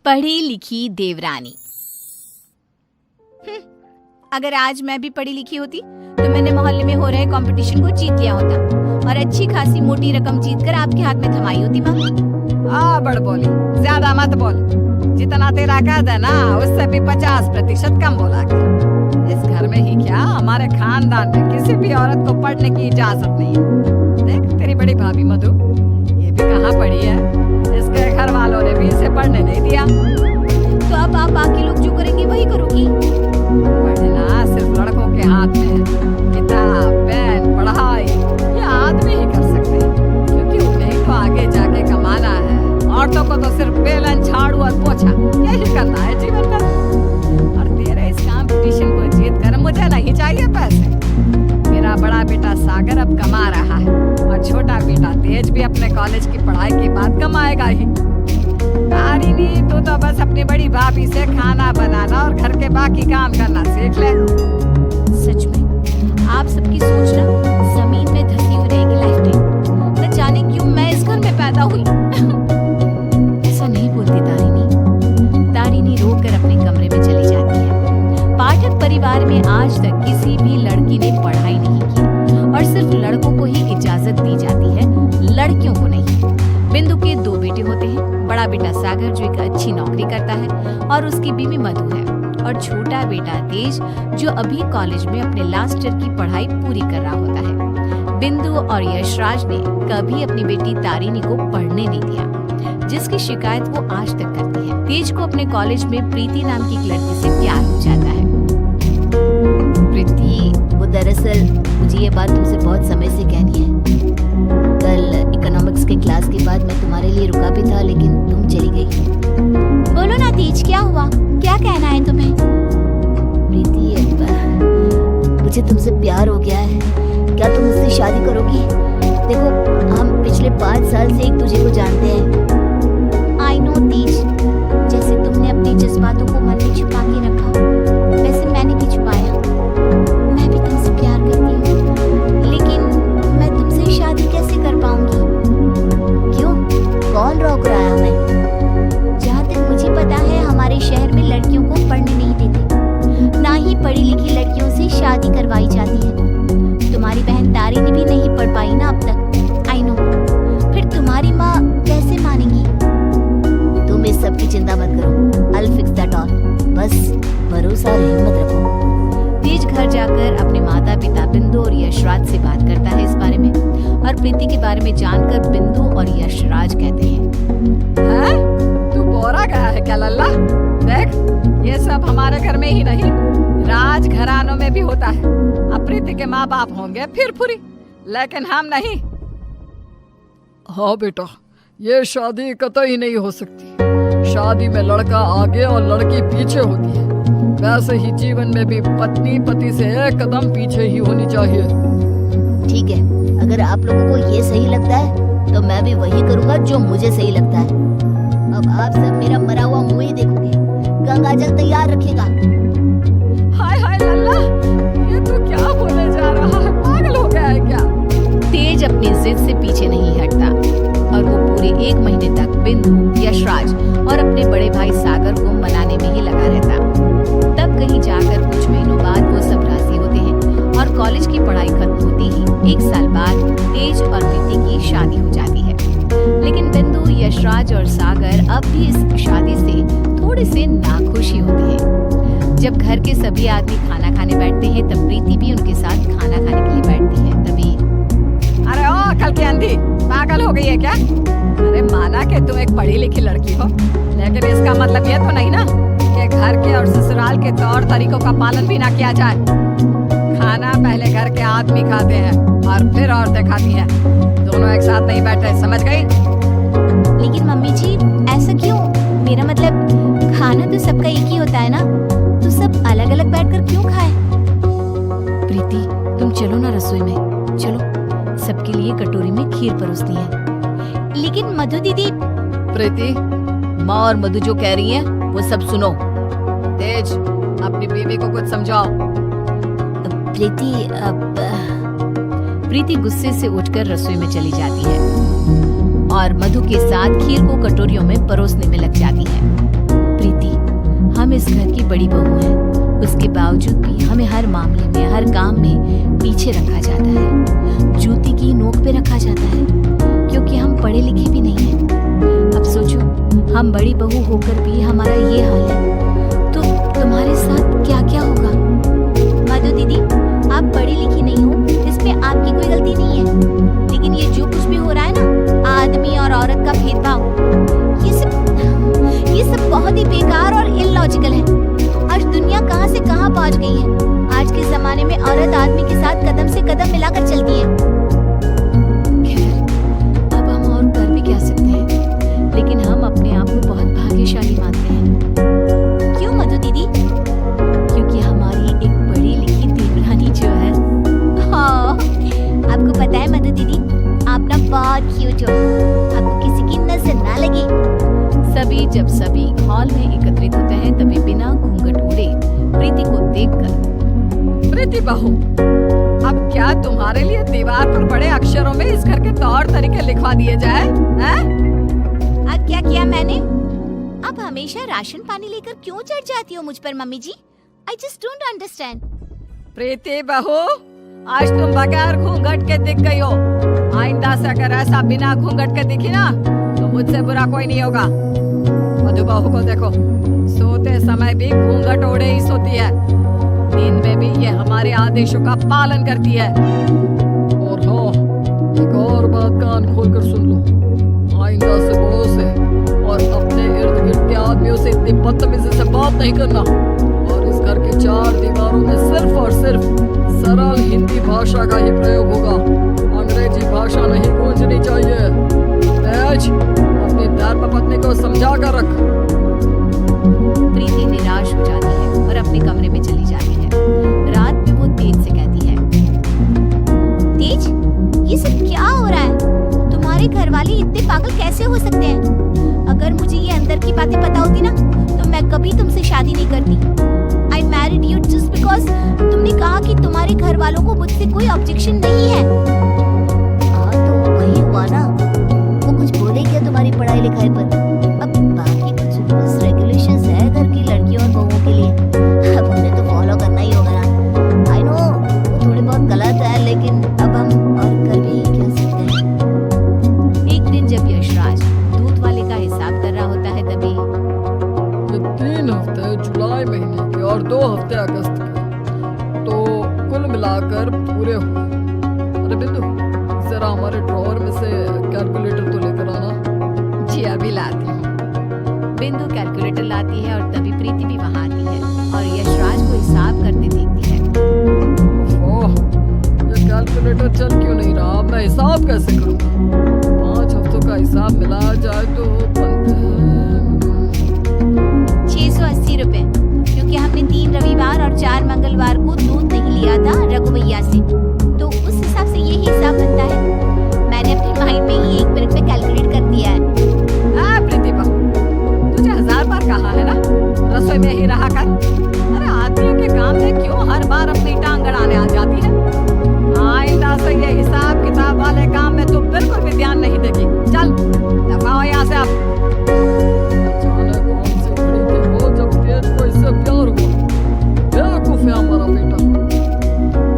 पढ़ी लिखी देवरानी। अगर आज मैं भी पढ़ी लिखी होती तो मैंने मोहल्ले में हो रहे कंपटीशन को जीत लिया होता और अच्छी खासी मोटी रकम जीतकर आपके हाथ में थमाई होती। माँ बड़ बोली, ज्यादा मत बोल। जितना तेरा कद है ना उससे भी 50% कम बोला कर। इस घर में ही क्या, हमारे खानदान में किसी भी औरत को पढ़ने की इजाजत नहीं है। देख तेरी बड़ी भाभी मधु, ये भी कहाँ पढ़ी है, इसके घर वालों ने भी इसे पढ़ने नहीं दिया। तो अब आप बाकी लोग जो करेंगे वही करोगी। पढ़ना सिर्फ लड़कों के हाथ में है। किताब, पेन, पढ़ाई ये आदमी ही कर सकते हैं, क्योंकि उन्हें तो आगे जाके कमाना है। औरतों को तो सिर्फ बेलन, झाड़ू और पोछा यही करना है जीवन में। और तेरे इस कंपटीशन को जीत कर मुझे नहीं चाहिए पैसे। मेरा बड़ा बेटा सागर अब कमा रहा है और छोटा बेटा तेज भी अपने कॉलेज की पढ़ाई के बाद कमाएगा ही। तारिणी, तू तो बस अपनी बड़ी भाभी से खाना बनाना और घर के बाकी काम करना सीख ले। सच में आप सबकी सोच ना जमीन में धसी हुई रहेगी लाइफ टाइम। न जाने क्यों मैं इस घर में पैदा हुई। ऐसा नहीं बोलती तारिणी। तारिणी रोकर अपने कमरे में चली जाती है। पाठक परिवार में आज तक किसी भी लड़की ने पढ़ाई नहीं की और सिर्फ लड़कों को ही इजाजत दी जाती है, लड़कियों को नहीं। बिंदु के 2 बेटे होते हैं। बड़ा बेटा सागर जो एक अच्छी नौकरी करता है और उसकी बीवी मधु है, और छोटा बेटा तेज जो अभी कॉलेज में अपने लास्ट ईयर की पढ़ाई पूरी कर रहा होता है। बिंदु और यशराज ने कभी अपनी बेटी तारिणी को पढ़ने नहीं दिया, जिसकी शिकायत वो आज तक करती है। तेज को अपने कॉलेज में प्रीति नाम की एक लड़की से प्यार हो जाता है। प्रीति, वो दरअसल मुझे ये बात तुमसे बहुत समय से कहनी है। कल इकोनॉमिक्स के क्लास के बाद मैं तुम्हारे लिए रुका भी था, लेकिन तुम चली गई। बोलो ना तेज, क्या हुआ, क्या कहना है तुम्हें? प्रीति, मुझे तुमसे प्यार हो गया है। क्या तुम मुझसे शादी करोगी? देखो, हम पिछले 5 साल से एक दूसरे को जानते हैं। आई नो तेज, जैसे तुमने अपने जज्बातों को मन में छुपा के रखा वैसे मैंने भी छुपाया। मैं भी तुमसे प्यार करती हूँ, लेकिन मैं तुमसे शादी कैसे कर पाऊंगी? क्यों? कौन रोक रहा है हमें? जहाँ तक मुझे पता है हमारे शहर में लड़कियों को पढ़ने नहीं देते, ना ही पढ़ी लिखी लड़कियों से शादी करवाई जाती है। तुम्हारी बहन तारिणी भी नहीं पढ़ पाई ना अब तक। आई नो, फिर तुम्हारी माँ कैसे मानेगी? तुम इस सब की चिंता मत करो। I'll fix that all. बस भरोसा और हिम्मत रखो। तेज घर जाकर अपने माता पिता बिंदु और यशराज से बात करता है इस बारे में, और प्रीति के बारे में जानकर बिंदु और यशराज कहते हैं, तू बोरा गया है क्या लल्ला? देख, ये सब हमारे घर में ही नहीं, राज घरानों में भी होता है। अब प्रीति के माँ बाप होंगे फिर पूरी, लेकिन हम नहीं। हाँ बेटा, ये शादी कतई नहीं हो सकती। शादी में लड़का आगे और लड़की पीछे होती है। वैसे ही जीवन में भी पत्नी पति से एक कदम पीछे ही होनी चाहिए। ठीक है, अगर आप लोगों को ये सही लगता है तो मैं भी वही करूँगा जो मुझे सही लगता है। अब आप सब मेरा मरा हुआ मुँह ही देखोगे। गंगाजल तैयार रखिएगा। हाय हाय लल्ला, ये तो क्या बोले जा रहा है? पागल हो गया है क्या? तेज अपनी जिद से पीछे नहीं हटता और वो पूरे 1 महीने तक बिंदु, यशराज और अपने बड़े भाई सागर को मनाने में ही लगा रहता। तब कहीं जाकर कुछ महीनों बाद वो सब राजी होते हैं और कॉलेज की पढ़ाई खत्म होती ही 1 साल बाद तेज और प्रीति की शादी हो जाती है। लेकिन बिंदु, यशराज और सागर अब भी इस शादी से थोड़े से नाखुश ही होते हैं। जब घर के सभी आदमी खाना खाने बैठते हैं तब प्रीति भी उनके साथ खाना खाने के लिए बैठती है। तभी अरे ओ कल की अंधी, पागल हो गई है क्या? अरे माना कि तुम एक पढ़ी लिखी लड़की हो, लेकिन इसका मतलब ये तो नहीं ना कि घर के और ससुराल के तौर तरीकों का पालन भी ना किया जाए। खाना पहले घर के आदमी खाते हैं और फिर औरतें खाती हैं। दोनों एक साथ नहीं बैठे, समझ गई? लेकिन मम्मी जी, ऐसा क्यों? मेरा मतलब खाना तो सबका एक ही होता है ना, तो सब अलग अलग बैठकर क्यों खाए? प्रीति, तुम चलो ना रसोई में, चलो, सबके लिए कटोरी में खीर परोसनी है। लेकिन मधु दीदी। प्रीति, माँ और मधु जो कह रही हैं वो सब सुनो। तेज, अपनी बीवी को कुछ समझाओ। प्रीति, प्रीति गुस्से से उठकर रसोई में चली जाती है और मधु के साथ खीर को कटोरियों में परोसने में लग जाती है। प्रीति, हम इस घर की बड़ी बहू हैं। उसके बावजूद भी हमें हर मामले में, हर काम में पीछे रखा जाता है, जूती की नोक पे रखा जाता है, क्योंकि हम पढ़े लिखे भी नहीं हैं। अब सोचो, हम बड़ी बहू होकर भी हमारा ये हाल है, तो तुम्हारे साथ क्या क्या होगा? मधु दीदी, आप पढ़ी लिखी नहीं हो, इसमें आपकी कोई गलती नहीं है, लेकिन ये जो कुछ भी हो रहा है ना, आदमी और औरत का भेदभाव, ये सब बहुत ही बेकार और इलॉजिकल है। आज दुनिया कहां से कहां पहुंच गई है। आज के जमाने में औरत आदमी के साथ कदम से कदम मिलाकर चलती है। खैर, अब हम और कर भी क्या सकते हैं, लेकिन हम अपने आप को बहुत भाग्यशाली मानते हैं। क्यों मधु दीदी? क्योंकि हमारी एक पढ़ी लिखी देवरानी जो है। आपको पता है मधु दीदी, आप ना बहुत क्यूट हो, आपको किसी की नजर ना लगे। जब सभी हॉल में एकत्रित होते हैं, तभी बिना घूंघट ओढ़े प्रीति को देखकर, प्रीति बहू, अब क्या तुम्हारे लिए दीवार पर बड़े अक्षरों में इस घर के तौर तरीके लिखवा दिए जाए? हैं? अब क्या किया मैंने? आप हमेशा राशन पानी लेकर क्यों चढ़ जाती हो मुझ पर mummy ji? I just don't understand. Preeti बहू, आज तुम बगैर घूंघट के दिख गई हो। आइंदा से अगर ऐसा बिना घूंघट के दिखी ना, तो मुझसे बुरा कोई नहीं होगा। मधु बहू को देखो, सोते समय भी घूंघट ओढ़े ही सोती है, नींद में भी ये हमारे आदेशों का पालन करती है। और हाँ, एक और बात कान खोलकर सुन लो, आइंदा से बड़ों से और अपने इर्द गिर्द के आदमियों से इतनी बदतमीजी से बात नहीं करना, और इस घर के चार दीवारों में सिर्फ और सिर्फ सरल हिंदी भाषा का ही प्रयोग होगा। अंग्रेजी भाषा नहीं गूंजनी चाहिए। तेज, अपनी धर्मपत्नी को समझा कर रख। प्रीति निराश हो जाती है और अपने कमरे में चली जाती है। रात में वो तेज से कहती है, तेज, ये सब क्या हो रहा है? तुम्हारे घर वाले इतने पागल कैसे हो सकते हैं? अगर मुझे ये अंदर की बातें पता होती ना, तो मैं कभी तुमसे शादी नहीं करती। I married you just because तुमने कहा कि तुम्हारे घर वालों को मुझसे कोई ऑब्जेक्शन नहीं है। हाँ, तो वही हुआ ना। वो कुछ बोले क्या तुम्हारी पढ़ाई लिखाई पर? अब बाकी कुछ रूल्स रेगुलेशंस है घर की लड़कियों और बहुओं के लिए, अब उन्हें तो फॉलो करना ही होगा ना। आई नो वो थोड़े बहुत गलत है, लेकिन अब हम और कर भी क्या सकते हैं। एक दिन जब यशराज दूध वाले का हिसाब कर रहा होता है, तभी ये 3 हफ्ते जुलाई महीने के और 2 हफ्ते अगस्त के, तो कुल मिलाकर पूरे हुए। अरे बिंदु, जरा हमारे ड्रॉअर में से कैलकुलेटर तो लेकर आना। जी अभी लाती हूँ। बिंदु कैलकुलेटर लाती है और तभी प्रीति भी वहाँ आती है और यशराज को हिसाब करते देखती है। ओह, ये कैलकुलेटर चल क्यों नहीं रहा? मैं हिसाब कैसे करूँगा? 5 हफ्तों का हिसाब मिलाया जाए तो 680 रुपए, क्योंकि हमने 3 रविवार और 4 मंगलवार को दूध नहीं लिया था रघु भैया से, तो उस हिसाब से ये हिसाब बनता है। मैंने अपने माइंड में ही 1 मिनट में कैलकुलेट कर दिया है। प्रीति बहू, तुझे 1000 बार कहा है ना, रसोई में ही रहा कर। अरे आदमियों के काम में क्यों हर बार अपनी टांग गड़ाने आ जाती है? आइंदा से ये हिसाब किताब वाले काम में तुम बिल्कुल भी ध्यान नहीं देगी। चल दफा हो यहाँ से आप। जाने कौन सी घड़ी थी वो जब तेज को इससे प्यार हुआ। बेवकूफ है हमारा बेटा।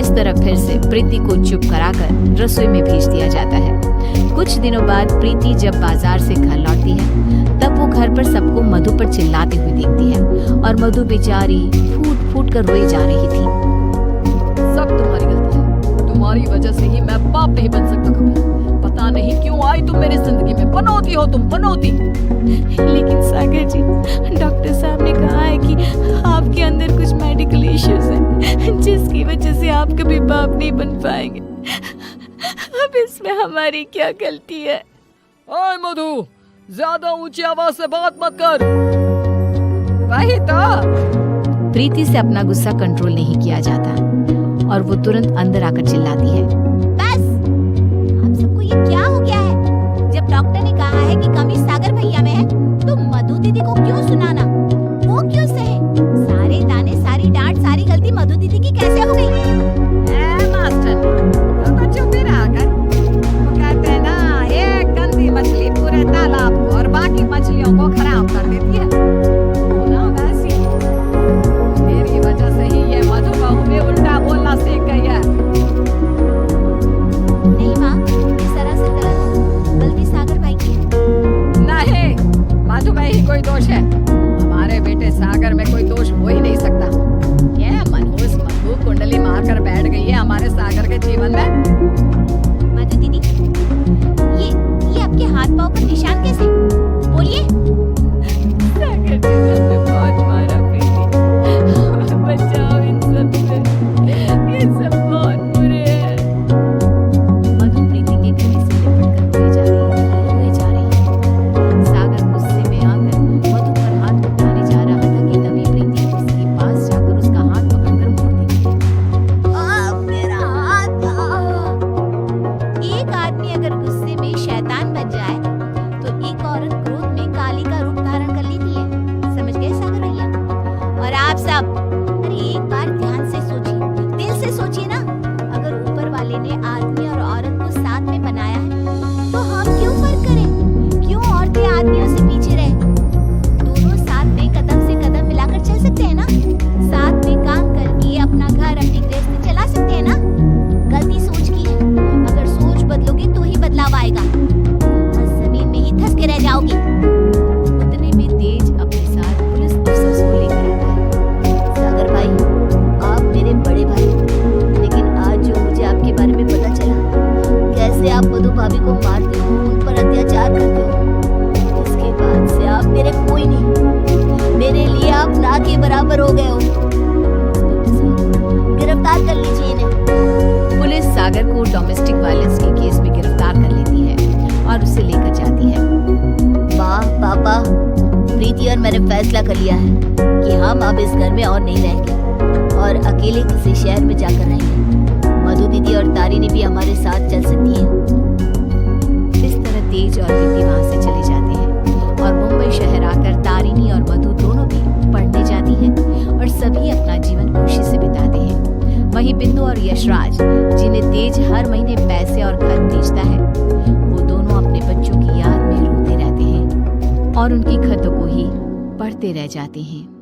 इस तरह फिर से प्रीति को चुप कराकर रसोई में भेज दिया जाता है। कुछ दिनों बाद प्रीति जब बाजार से घर लौटती है, तब वो घर पर सबको मधु पर चिल्लाती हुई देखती है और मधु बेचारी फूट फूट कर रोई जा रही थी। सब तुम्हारी गलती है, तुम्हारी वजह से ही मैं बाप नहीं बन सकता कभी। पता नहीं क्यों आई तुम मेरी जिंदगी में। पनौती हो तुम, पनौती। लेकिन सागर जी, डॉक्टर साहब ने कहा है कि आपके अंदर कुछ मेडिकल इश्यूज हैं, जिसकी वजह से आप कभी बाप नहीं बन पाएंगे। अब इसमें हमारी क्या गलती है? ओए मधु, ज्यादा ऊंची आवाज से बात मत कर। वही तो। प्रीति से अपना गुस्सा कंट्रोल नहीं किया जाता और वो तुरंत अंदर आकर चिल्लाती है, बस, हम सबको ये क्या हो गया है? जब डॉक्टर ने कहा है कि कमी सागर भैया में है, तो मधु दीदी को क्यों सुनाना? वो क्यों सहे? सारे दाने, सारी डांट, सारी गलती मधु दीदी की कैसे हो गई? मास्टर, तो चुप ही रहा कर। वो कहते हैं ना, एक गंदी मछली पूरे तालाब को और बाकी मछलियों को खराब कर देती है। जाओगी। उतने में तेज अपने साथ पुलिस अफसर्स को लेकर आता है। सागर भाई, आप मेरे बड़े भाई, लेकिन आज जो मुझे आपके बारे में पता चला, कैसे आप मधु भाभी को मारते हो, उन पर अत्याचार करते हो, इसके बाद से आप मेरे कोई नहीं, मेरे लिए आप ना के बराबर हो गए हो। गिरफ्तार कर लीजिए इन्हें। पुलिस सागर को डोमेस्टिक वायलेंस के केस में गिरफ्तार कर लेती है और उसे लेकर जाती है। माँ, पापा, प्रीति और मैंने फैसला कर लिया है कि हम अब इस घर में और नहीं रहेंगे और अकेले किसी शहर में जाकर रहेंगे। मधु दीदी और तारिणी भी हमारे साथ चल सकती हैं। इस तरह तेज और प्रीति वहां से चले जाते हैं और मुंबई शहर आकर तारिणी और मधु दोनों भी पढ़ने जाती हैं और सभी अपना जीवन खुशी से बिताते हैं। वहीं बिंदु और यशराज, जिन्हें तेज हर महीने पैसे और खत भेजता है, वो दोनों अपने बच्चों की याद में रोते रहते हैं और उनकी खतों को ही पढ़ते रह जाते हैं।